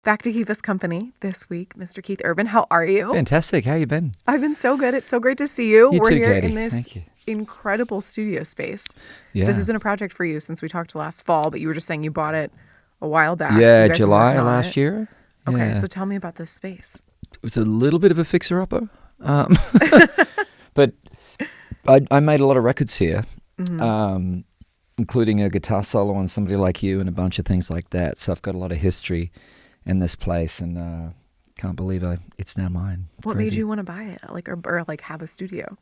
Back to keep us company this week, Mr. Keith Urban. How are you? Fantastic. How you been? I've been so good. It's so great to see you. You We're too, here Katie. in this Thank you. incredible studio space. Yeah. This has been a project for you since we talked last fall, but you were just saying you bought it a while back. Yeah, You guys have been July working on last it. year. Okay, Yeah. so tell me about this space. It was a little bit of a fixer-upper. But I made a lot of records here, including a guitar solo on Somebody Like You and a bunch of things like that. So I've got a lot of history in this place, and can't believe it's now mine. What Crazy. made you want to buy it, or have a studio?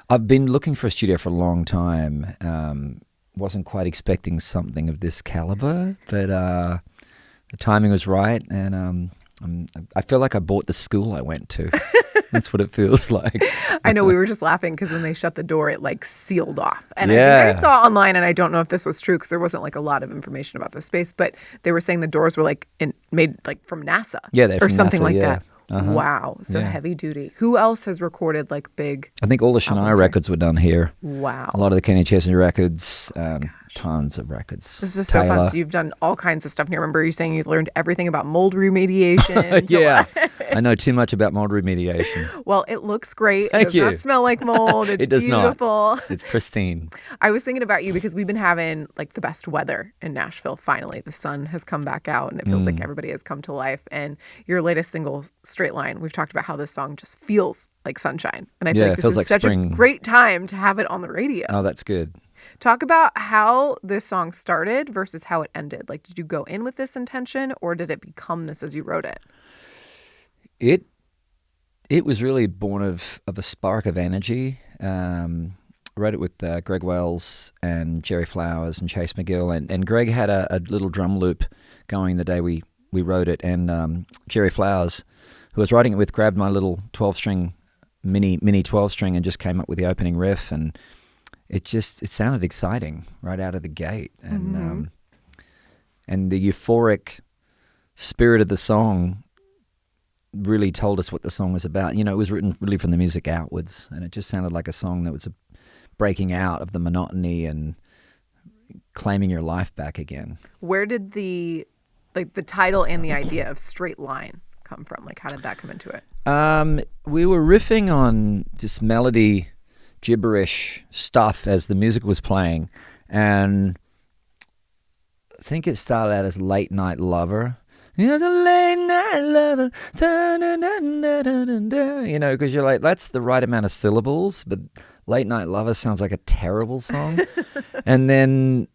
I've been looking for a studio for a long time. Wasn't quite expecting something of this caliber, but the timing was right, and I feel like I bought the school I went to. That's what it feels like. I know, we were just laughing because when they shut the door, it sealed off. And I Yeah. think I saw online, and I don't know if this was true because there wasn't a lot of information about the space, but they were saying the doors were made from NASA. Yeah, they're or from something NASA, like yeah. that. Uh-huh. Wow, so Yeah. heavy duty. Who else has recorded big? I think all the Shania albums here? records were done here. Wow, A lot of the Kenny Chesney records, tons of records. this is so fun. Taylor. So you've done all kinds of stuff. And I remember you saying you learned everything about mold remediation. Yeah, I know too much about mold remediation. Well, it looks great. Thank it does you. not smell like mold. It's It does not. beautiful. It's pristine. I was thinking about you because we've been having the best weather in Nashville. Finally, the sun has come back out and it feels like everybody has come to life. And your latest single, Straight Line, we've talked about how this song just feels like sunshine. And I feel Yeah, like it this feels is like such spring. a great time to have it on the radio. Oh, that's good. Talk about how this song started versus how it ended. Did you go in with this intention or did it become this as you wrote it? It was really born of a spark of energy. I wrote it with Greg Wells and Jerry Flowers and Chase McGill, and Greg had a little drum loop going the day we wrote it, and Jerry Flowers, who was writing it with, grabbed my little 12-string, mini 12-string and just came up with the opening riff, and it sounded exciting right out of the gate, and the euphoric spirit of the song really told us what the song was about. It was written really from the music outwards, and it just sounded like a song that was a breaking out of the monotony and claiming your life back again. Where did the title and the idea of Straight Line come from? How did that come into it? We were riffing on this melody gibberish stuff as the music was playing, and I think it started out as Late Night Lover. It's a late night lover, because you're like, that's the right amount of syllables, but Late Night Lover sounds like a terrible song. And then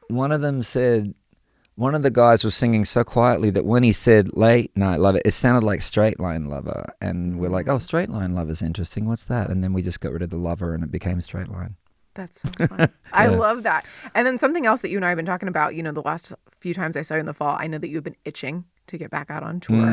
one of the guys was singing so quietly that when he said Late Night Lover, it sounded like Straight Line Lover. And we're like, oh, Straight Line Lover's interesting. What's that? And then we just got rid of the lover and it became Straight Line. That's so fun. I love that. And then something else that you and I have been talking about, the last few times I saw you in the fall, I know that you've been itching to get back out on tour.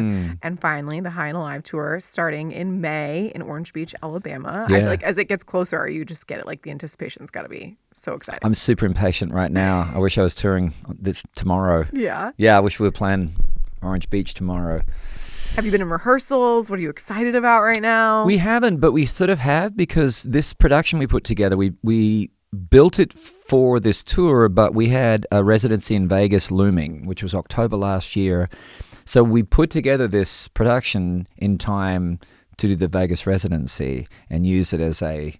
And finally, the High and Alive tour starting in May in Orange Beach, Alabama. Yeah. I feel like as it gets closer, you just get it. The anticipation's got to be so exciting. I'm super impatient right now. I wish I was touring this tomorrow. Yeah. Yeah, I wish we were playing Orange Beach tomorrow. Have you been in rehearsals? What are you excited about right now? We haven't, but we sort of have, because this production we put together, we built it for this tour, but we had a residency in Vegas looming, which was October last year. So we put together this production in time to do the Vegas residency and use it as a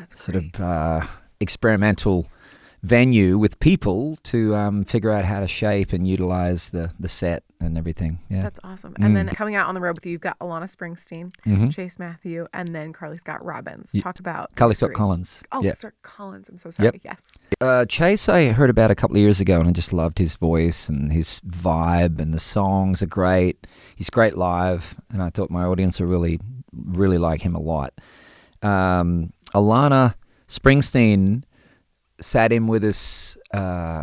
sort of experimental venue with people to figure out how to shape and utilize the set and everything. Yeah. That's awesome. And then coming out on the road with you, you've got Alana Springsteen, Chase Matthew, and then Carly Scott Robbins. Talk about Carly these Scott three. Collins. Oh, Yeah. Sir Collins. I'm so sorry. Yep. Yes. Chase I heard about a couple of years ago, and I just loved his voice and his vibe, and the songs are great. He's great live, and I thought my audience would really, really like him a lot. Alana Springsteen sat in with us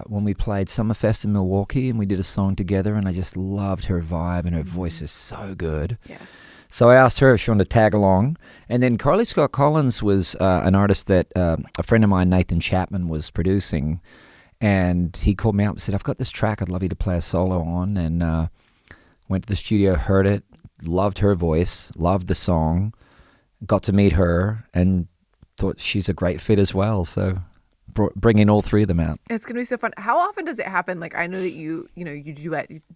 when we played Summerfest in Milwaukee, and we did a song together, and I just loved her vibe, and her voice is so good. Yes. So I asked her if she wanted to tag along. And then Carly Scott Collins was an artist that a friend of mine, Nathan Chapman, was producing. And he called me up and said, I've got this track I'd love you to play a solo on. And went to the studio, heard it, loved her voice, loved the song, got to meet her, and thought she's a great fit as well. So bringing all three of them out. It's gonna be so fun. How often does it happen? Like, I know that you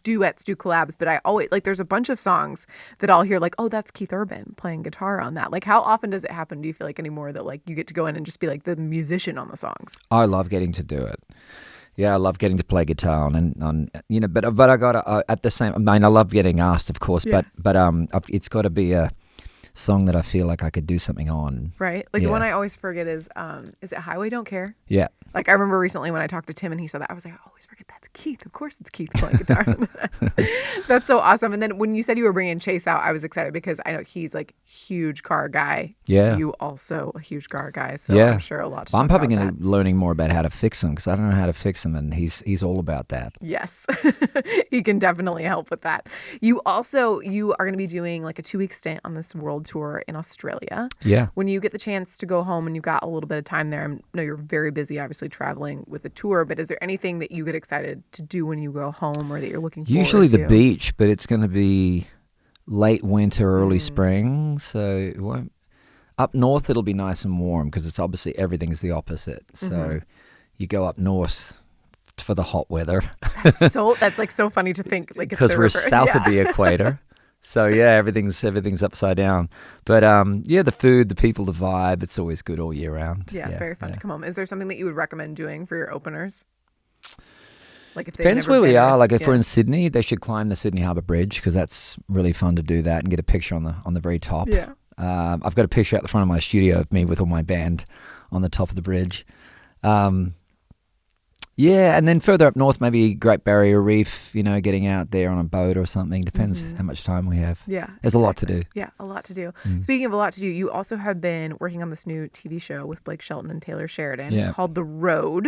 duets, do collabs, but I always like there's a bunch of songs that I'll hear like, oh, that's Keith Urban playing guitar on that. Like, how often does it happen? Do you feel like anymore that like you get to go in and just be like the musician on the songs? I love getting to do it. Yeah, I love getting to play guitar on but I got at the same. I mean, I love getting asked, of course, but it's got to be a song that I feel like I could do something on. Right. Like the one I always forget is it Highway Don't Care? Yeah. Like I remember recently when I talked to Tim and he said that, I was like, I always forget that's Keith. Of course it's Keith playing guitar. That's so awesome. And then when you said you were bringing Chase out, I was excited because I know he's like huge car guy. Yeah. You also a huge car guy. So I'm sure a lot to I'm talk probably about going to learning more about how to fix them because I don't know how to fix them, and he's all about that. Yes. He can definitely help with that. You are going to be doing like a 2-week stint on this world tour in Australia. Yeah. When you get the chance to go home and you've got a little bit of time there, I know you're very busy obviously traveling with the tour, but is there anything that you get excited to do when you go home or that you're looking forward to? Usually the beach, but it's going to be late winter, early spring, so it won't. Up north it'll be nice and warm because it's obviously everything's the opposite. So you go up north for the hot weather. That's like so funny to think like because we're south of the equator. So yeah, everything's upside down. But the food, the people, the vibe, it's always good all year round. Yeah, very fun to come home. Is there something that you would recommend doing for your openers? Like if depends where we are. Like if we're in Sydney, they should climb the Sydney Harbour Bridge because that's really fun to do that and get a picture on the very top. Yeah. I've got a picture out the front of my studio of me with all my band on the top of the bridge. Yeah, and then further up north, maybe Great Barrier Reef, getting out there on a boat or something. Depends how much time we have. Yeah. There's a lot to do. Yeah, a lot to do. Speaking of a lot to do, you also have been working on this new TV show with Blake Shelton and Taylor Sheridan called The Road.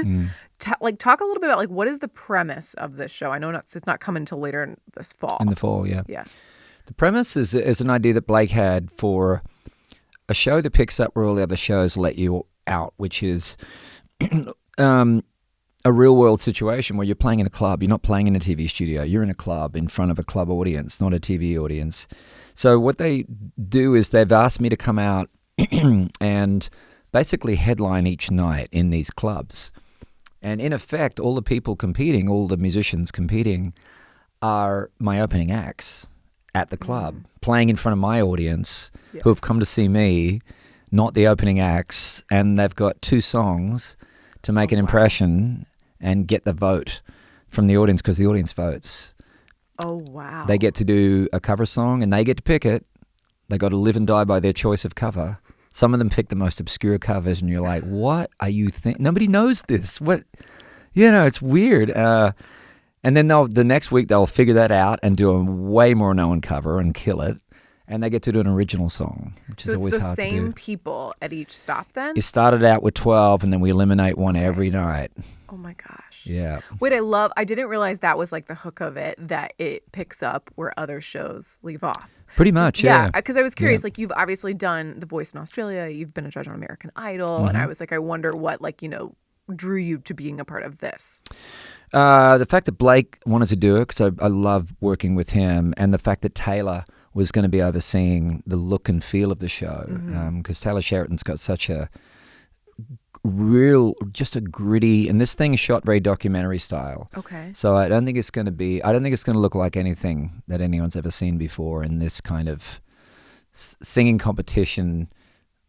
Talk a little bit about like what is the premise of this show? I know it's not coming until later in this fall. In the fall, yeah. Yeah. The premise is an idea that Blake had for a show that picks up where all the other shows let you out, which is a real-world situation where you're playing in a club. You're not playing in a TV studio. You're in a club in front of a club audience, not a TV audience. So what they do is they've asked me to come out and basically headline each night in these clubs. And in effect, all the people competing, all the musicians competing are my opening acts at the club, playing in front of my audience who have come to see me, not the opening acts, and they've got 2 songs to make an impression and get the vote from the audience because the audience votes. Oh, wow. They get to do a cover song and they get to pick it. They got to live and die by their choice of cover. Some of them pick the most obscure covers and you're like, what are you thinking? Nobody knows this. What? It's weird. And then the next week they'll figure that out and do a way more known cover and kill it. And they get to do an original song, which is always hard to do. So it's the same people at each stop then? It started out with 12 and then we eliminate one every night. Oh my gosh. Yeah. Wait, I didn't realize that was like the hook of it, that it picks up where other shows leave off. Pretty much, yeah. Yeah, because I was curious, like you've obviously done The Voice in Australia, you've been a judge on American Idol, and I was like, I wonder what drew you to being a part of this. The fact that Blake wanted to do it, because I love working with him, and the fact that Taylor was going to be overseeing the look and feel of the show, because Taylor Sheridan's got such a just a gritty, and this thing is shot very documentary style. Okay. So I don't think it's going to look like anything that anyone's ever seen before. In this kind of singing competition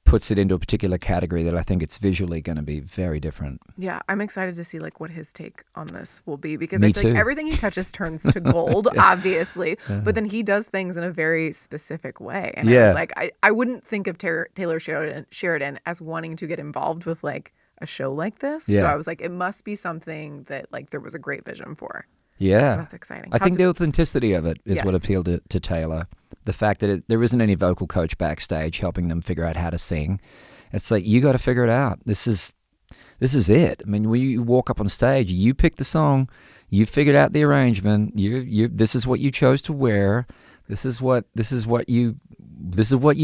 puts it into a particular category that I think it's visually going to be very different. Yeah, I'm excited to see what his take on this will be because Me I feel too. like everything he touches turns to gold, obviously, but then he does things in a very specific way. And I was like, I wouldn't think of Taylor Sheridan as wanting to get involved with a show like this. Yeah. So I was like, it must be something that there was a great vision for. Yeah. So that's exciting. I think the authenticity of it is what appealed to Taylor. The fact that there isn't any vocal coach backstage helping them figure out how to sing. It's like, you got to figure it out. This is it. I mean, when you walk up on stage, you pick the song, you figured out the arrangement, this is what you chose to wear. This is what you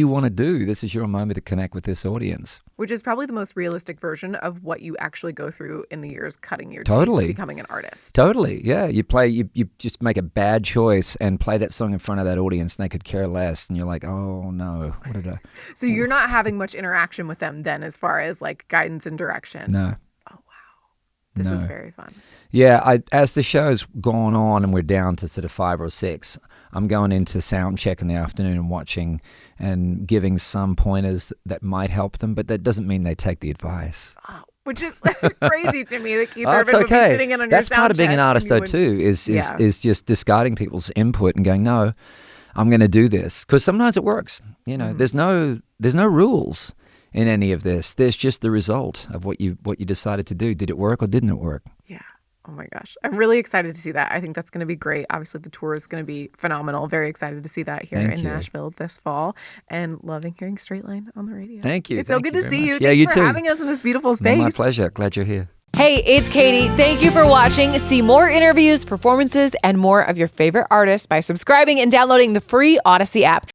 want to do. This is your moment to connect with this audience. Which is probably the most realistic version of what you actually go through in the years cutting your Totally. teeth, becoming an artist. Totally, yeah. You just make a bad choice and play that song in front of that audience and they could care less. And you're like, oh no, what did I... So you're not having much interaction with them then as far as guidance and direction? No. Oh, wow. This is very fun. Yeah, as the show's gone on and we're down to sort of 5 or 6, I'm going into sound check in the afternoon and watching and giving some pointers that might help them, but that doesn't mean they take the advice. Oh, which is crazy to me that Keith Urban would be okay. sitting in on That's your sound part of being check an artist, though, too, is just discarding people's input and going, no, I'm going to do this. Because sometimes it works. You know, there's no rules in any of this. There's just the result of what you decided to do. Did it work or didn't it work? Yeah. Oh my gosh. I'm really excited to see that. I think that's going to be great. Obviously, the tour is going to be phenomenal. Very excited to see that here in Nashville this fall, and loving hearing Straight Line on the radio. Thank you. It's so good to see you. Yeah, Thanks you for too. having us in this beautiful space. My pleasure. Glad you're here. Hey, it's Katie. Thank you for watching. See more interviews, performances, and more of your favorite artists by subscribing and downloading the free Audacy app.